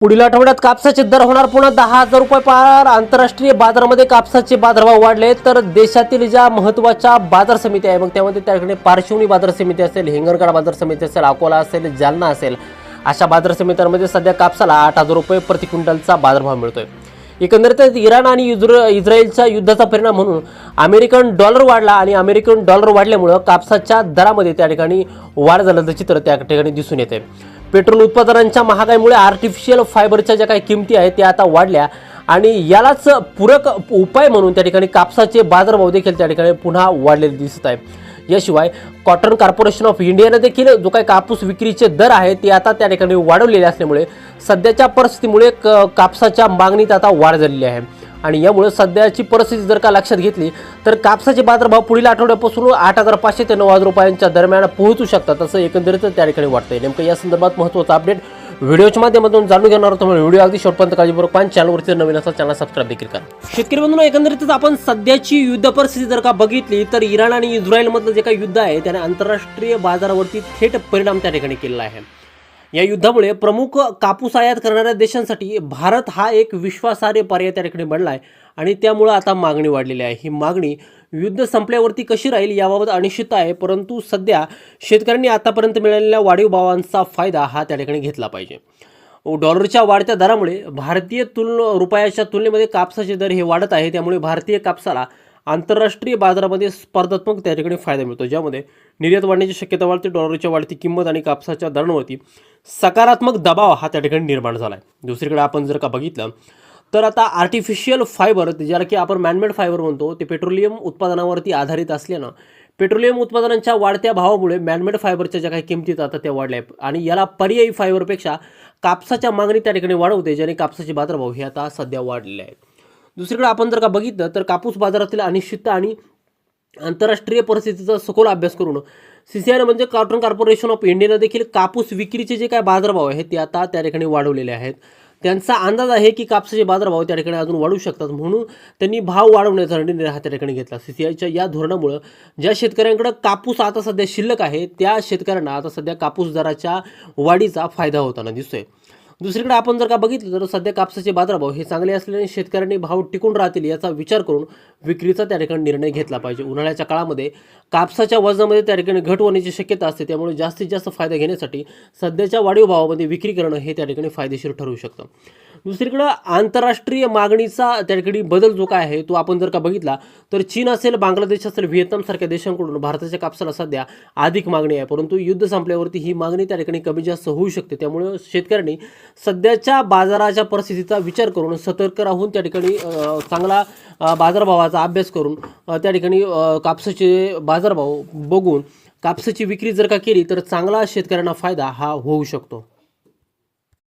पुढील आठवड्यात कापसाचे दर होणार पुन्हा 10,000 रुपये पार। आंतरराष्ट्रीय बाजारामध्ये कापसाचे बाजारभाव वाढले तर देशातील ज्या महत्त्वाच्या बाजार समिती आहे, मग त्यामध्ये त्या ठिकाणी पारशिवनी बाजार समिती असेल, हिंगणघाट बाजार समिती असेल, अकोला असेल, जालना असेल, अशा बाजार समित्यांमध्ये सध्या कापसाला 8,000 रुपये प्रति क्विंटलचा बाजारभाव मिळतोय। एकंदरीत इराण आणि इस्रायलच्या युद्धाचा परिणाम म्हणून अमेरिकन डॉलर वाढला आणि अमेरिकन डॉलर वाढल्यामुळे कापसाच्या दरामध्ये त्या ठिकाणी वाढ झाल्याचं चित्र त्या ठिकाणी दिसून येते। पेट्रोल उत्पादनांच्या महागाईमुळे आर्टिफिशियल फायबरच्या ज्या काही किमती आहेत त्या आता वाढल्या आणि यालाच पूरक उपाय म्हणून त्या ठिकाणी कापसाचे बाजारभाव देखील त्या ठिकाणी पुन्हा वाढलेले दिसत आहे। याशिवाय कॉटन कॉर्पोरेशन ऑफ इंडियाने देखील जो काही कापूस विक्रीचे दर आहे ते आता त्या ठिकाणी वाढवलेले असल्यामुळे सध्याच्या परिस्थितीमुळे कापसाच्या मागणीत आता वाढ झालेली आहे आणि यामुळे सध्याची परिस्थिती जर का लक्षात घेतली तर कापसाचे बाजारभाव पुढील आठवड्यापासून 8,500 ते 9,000 रुपयांच्या दरम्यान पोहोचू शकतात असं एकंदरीत त्या ठिकाणी वाटतंय। नेमकं या संदर्भात महत्त्वाचा अपडेट व्हिडिओच्या माध्यमातून जाणून घेणार आहोत। व्हिडिओ अगदी शेवटपर्यंत काळजीपूर्वक पाहा। चॅनलवरती नवीन असा चॅनल सबस्क्राइब देखील करा। शेतकरी बंधूंनो, एकंदरीतच आपण सध्याची युद्ध परिस्थिती जर का बघितली तर इराण आणि इस्रायलमधलं जे काही युद्ध आहे त्याने आंतरराष्ट्रीय बाजारावरती थेट परिणाम त्या ठिकाणी केलेला आहे। या युद्धामुळे प्रमुख कापूस आयात करणाऱ्या देशांसाठी भारत हा एक विश्वासार्ह पर्याय त्या ठिकाणी बनला आहे आणि त्यामुळे आता मागणी वाढलेली आहे। ही मागणी युद्ध संपल्यावरती कशी राहील याबाबत अनिश्चितता आहे, परंतु सध्या शेतकऱ्यांनी आतापर्यंत मिळालेल्या वाढीव भावांचा फायदा हा त्या ठिकाणी घेतला पाहिजे। डॉलरच्या वाढत्या दरामुळे भारतीय रुपयाच्या तुलनेमध्ये कापसाचे दर हे वाढत आहे, त्यामुळे भारतीय कापसाला आंतरराष्ट्रीय बाजारामध्ये स्पर्धात्मक त्या ठिकाणी फायदा मिळतो, ज्यामध्ये निर्यात वाढण्याची शक्यता वाढते। डॉलरच्या वाढती किंमत आणि कापसाच्या दरांवरती सकारात्मक दबाव हा त्या ठिकाणी निर्माण झाला आहे। दुसरीकडे आपण जर का बघितलं तर आता आर्टिफिशियल फायबर, ज्याला की आपण मॅनमेड फायबर म्हणतो, ते पेट्रोलियम उत्पादनावरती आधारित असल्यानं पेट्रोलियम उत्पादनांच्या वाढत्या भावामुळे मॅनमेड फायबरच्या ज्या काही किमतीत आता त्या वाढल्या आहेत आणि याला पर्यायी फायबरपेक्षा कापसाच्या मागणी त्या ठिकाणी वाढवते, ज्याने कापसाचे बाजारभाव हे आता सध्या वाढलेले आहेत। दुसरीकडे आपण जर का बघितलं तर कापूस बाजारातील अनिश्चितता आणि आंतरराष्ट्रीय परिस्थितीचा सखोल अभ्यास करून CCI म्हणजे कॉटन कॉर्पोरेशन ऑफ इंडियाने देखील कापूस विक्रीचे जे काही बाजारभाव आहेत ते आता त्या ठिकाणी वाढवलेले आहेत। त्यांचा अंदाज आहे की कापसाचे बाजारभाव त्या ठिकाणी अजून वाढू शकतात, म्हणून त्यांनी भाव वाढवण्याचा निर्णय हा त्या ठिकाणी घेतला। CCIच्या या धोरणामुळे ज्या शेतकऱ्यांकडे कापूस आता सध्या शिल्लक आहे त्या शेतकऱ्यांना आता सध्या कापूस दराच्या वाढीचा फायदा होताना दिसतोय। दुसरीकडे आपण जर का बघितलं तर सध्या कापसाचे बाजारभाव हे चांगले असल्याने शेतकऱ्यांनी भाव टिकून राहतील याचा विचार करून विक्रीचा त्या ठिकाणी निर्णय घेतला पाहिजे। उन्हाळ्याच्या काळामध्ये कापसाच्या वजनामध्ये त्या ठिकाणी घट होण्याची शक्यता असते, त्यामुळे जास्तीत जास्त फायदा घेण्यासाठी सध्याच्या वाढीव भावामध्ये विक्री करणं हे त्या ठिकाणी फायदेशीर ठरू शकतं। दुसरीकडे आंतरराष्ट्रीय मागणीचा त्या ठिकाणी बदल जो काय आहे तो आपण जर का बघितला तर चीन असेल, बांगलादेश असेल, व्हिएतनाम सारख्या देशांकडून भारताच्या कापसाला सध्या अधिक मागणी आहे, परंतु युद्ध संपल्यावरती ही मागणी त्या ठिकाणी कमी जास्त होऊ शकते। त्यामुळे शेतकऱ्यांनी सध्याच्या बाजाराच्या परिस्थितीचा विचार करून सतर्क राहून त्या ठिकाणी चांगला बाजारभावाचा अभ्यास करून त्या ठिकाणी कापसाचे बाजारभाव बघून कापसाची विक्री जर का केली तर चांगला शेतकऱ्यांना फायदा हा होऊ शकतो।